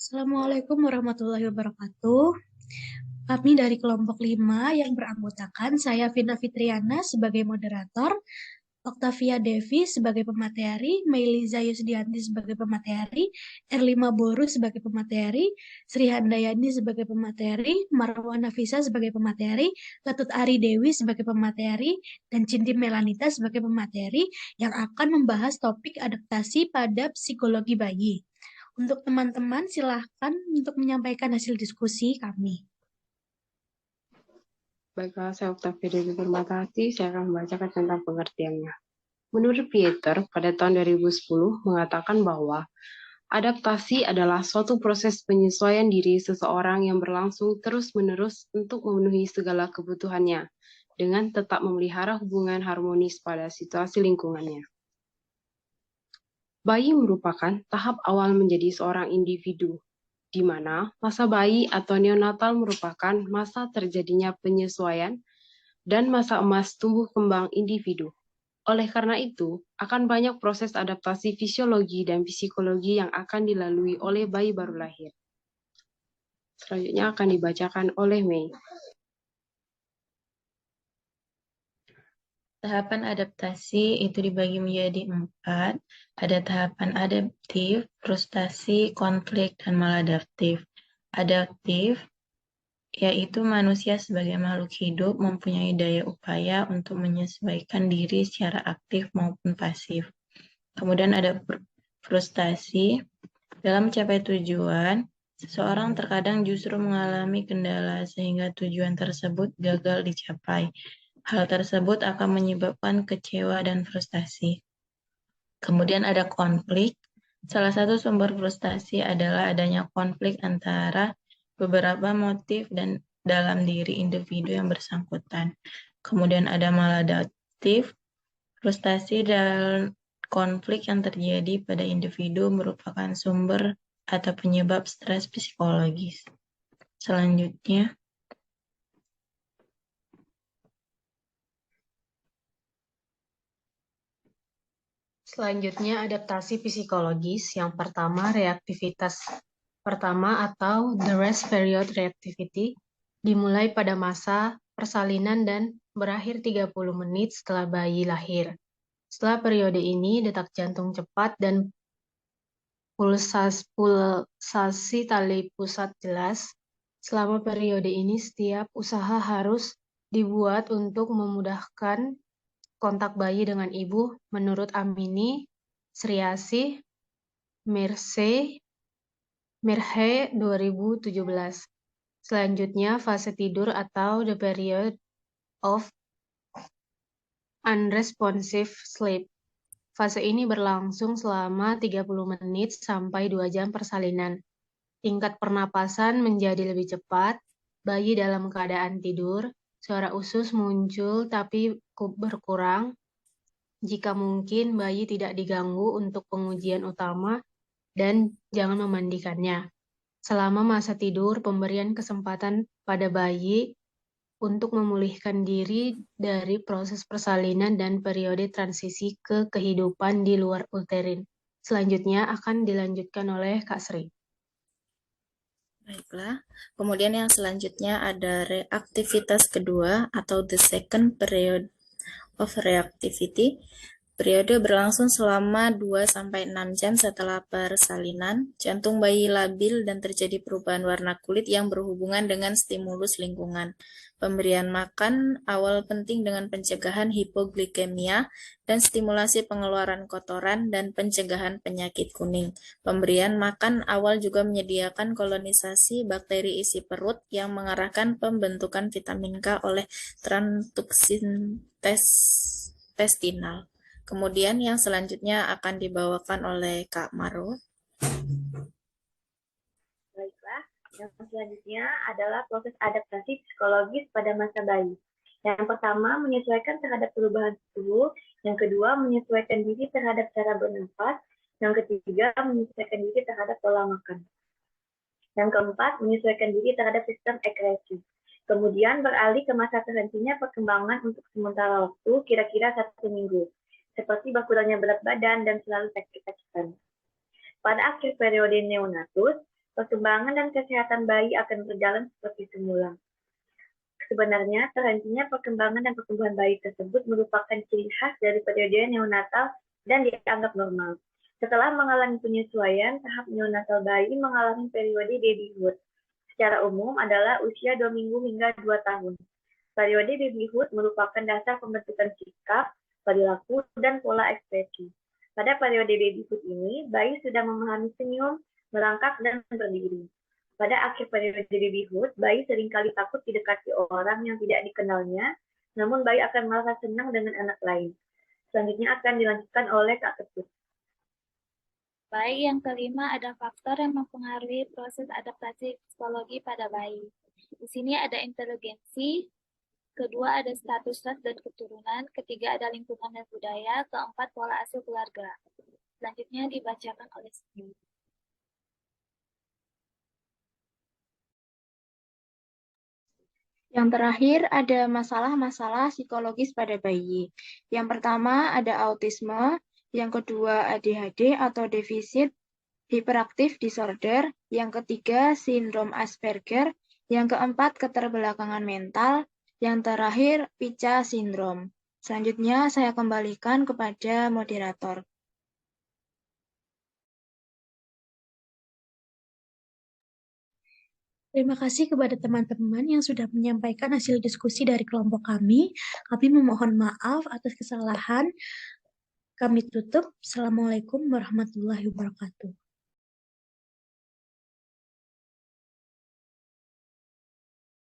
Assalamualaikum warahmatullahi wabarakatuh. Kami dari kelompok 5 yang beranggotakan saya Vina Fitriana sebagai moderator, Octavia Devi sebagai pemateri, Meiliza Yusdianti sebagai pemateri, Erlima Boru sebagai pemateri, Sri Handayani sebagai pemateri, Marwa Nafisa sebagai pemateri, Ketut Ari Dewi sebagai pemateri, dan Cinti Melanita sebagai pemateri yang akan membahas topik adaptasi pada psikologi bayi. Untuk teman-teman, silahkan untuk menyampaikan hasil diskusi kami. Baiklah, saya Octavia Dewi Permatahati, saya akan membacakan tentang pengertiannya. Menurut Pieter, pada tahun 2010 mengatakan bahwa adaptasi adalah suatu proses penyesuaian diri seseorang yang berlangsung terus-menerus untuk memenuhi segala kebutuhannya, dengan tetap memelihara hubungan harmonis pada situasi lingkungannya. Bayi merupakan tahap awal menjadi seorang individu, di mana masa bayi atau neonatal merupakan masa terjadinya penyesuaian dan masa emas tumbuh kembang individu. Oleh karena itu, akan banyak proses adaptasi fisiologi dan psikologi yang akan dilalui oleh bayi baru lahir. Selanjutnya akan dibacakan oleh Mei. Tahapan adaptasi itu dibagi menjadi 4. Ada tahapan adaptif, frustasi, konflik, dan maladaptif. Adaptif, yaitu manusia sebagai makhluk hidup mempunyai daya upaya untuk menyesuaikan diri secara aktif maupun pasif. Kemudian ada frustasi. Dalam mencapai tujuan, seseorang terkadang justru mengalami kendala sehingga tujuan tersebut gagal dicapai. Hal tersebut akan menyebabkan kecewa dan frustasi. Kemudian ada konflik. Salah satu sumber frustasi adalah adanya konflik antara beberapa motif dan dalam diri individu yang bersangkutan. Kemudian ada maladaptif. Frustasi dan konflik yang terjadi pada individu merupakan sumber atau penyebab stres psikologis. Selanjutnya, Selanjutnya, adaptasi psikologis. Yang pertama, reaktivitas pertama atau the rest period reactivity dimulai pada masa persalinan dan berakhir 30 menit setelah bayi lahir. Setelah periode ini, detak jantung cepat dan pulsasi tali pusat jelas. Selama periode ini, setiap usaha harus dibuat untuk memudahkan kontak bayi dengan ibu menurut Amini, Sriasih, Mirhe 2017. Selanjutnya, fase tidur atau the period of unresponsive sleep. Fase ini berlangsung selama 30 menit sampai 2 jam persalinan. Tingkat pernapasan menjadi lebih cepat, bayi dalam keadaan tidur, suara usus muncul tapi berkurang. Jika mungkin, bayi tidak diganggu untuk pengujian utama dan jangan memandikannya. Selama masa tidur, pemberian kesempatan pada bayi untuk memulihkan diri dari proses persalinan dan periode transisi ke kehidupan di luar uterin. Selanjutnya akan dilanjutkan oleh Kak Sri. baiklah. Kemudian yang selanjutnya ada reaktivitas kedua atau the second period of reactivity. Periode berlangsung selama 2-6 jam setelah persalinan. Jantung bayi labil dan terjadi perubahan warna kulit yang berhubungan dengan stimulus lingkungan. Pemberian makan awal penting dengan pencegahan hipoglikemia dan stimulasi pengeluaran kotoran dan pencegahan penyakit kuning. Pemberian makan awal juga menyediakan kolonisasi bakteri isi perut yang mengarahkan pembentukan vitamin K oleh transduksin intestinal. Kemudian yang selanjutnya akan dibawakan oleh Kak Marwa. Baiklah, yang selanjutnya adalah proses adaptasi psikologis pada masa bayi. Yang pertama, menyesuaikan terhadap perubahan suhu. Yang kedua, menyesuaikan diri terhadap cara bernafas. Yang ketiga, menyesuaikan diri terhadap pola makan. Yang keempat, menyesuaikan diri terhadap sistem ekskresi. Kemudian beralih ke masa terhentinya perkembangan untuk sementara waktu, kira-kira 1 minggu. Seperti berkurangnya berat badan dan selalu sakit-sakitan. Pada akhir periode neonatus, perkembangan dan kesehatan bayi akan berjalan seperti semula. Sebenarnya, terhentinya perkembangan dan pertumbuhan bayi tersebut merupakan ciri khas dari periode neonatal dan dianggap normal. Setelah mengalami penyesuaian, tahap neonatal bayi mengalami periode babyhood. Secara umum adalah usia 2 minggu hingga 2 tahun. Periode babyhood merupakan dasar pembentukan sikap, perilaku, dan pola ekspresi. Pada periode babyhood ini, bayi sudah memahami senyum, merangkak, dan berdiri. Pada akhir periode babyhood, bayi seringkali takut didekati orang yang tidak dikenalnya, namun bayi akan merasa senang dengan anak lain. Selanjutnya akan dilanjutkan oleh Kak Ketut. Baik, yang kelima ada faktor yang mempengaruhi proses adaptasi psikologi pada bayi. Di sini ada inteligensi, kedua ada status ras dan keturunan, ketiga ada lingkungan dan budaya, keempat pola asuh keluarga. Selanjutnya dibacakan oleh Siti. Yang terakhir ada masalah-masalah psikologis pada bayi. Yang pertama ada autisme, yang kedua ADHD atau defisit hyperactive disorder, yang ketiga sindrom Asperger, yang keempat keterbelakangan mental, yang terakhir pica sindrom. Selanjutnya saya kembalikan kepada moderator. Terima kasih kepada teman-teman yang sudah menyampaikan hasil diskusi dari kelompok kami. Kami memohon maaf atas kesalahan. Kami tutup. Assalamualaikum warahmatullahi wabarakatuh.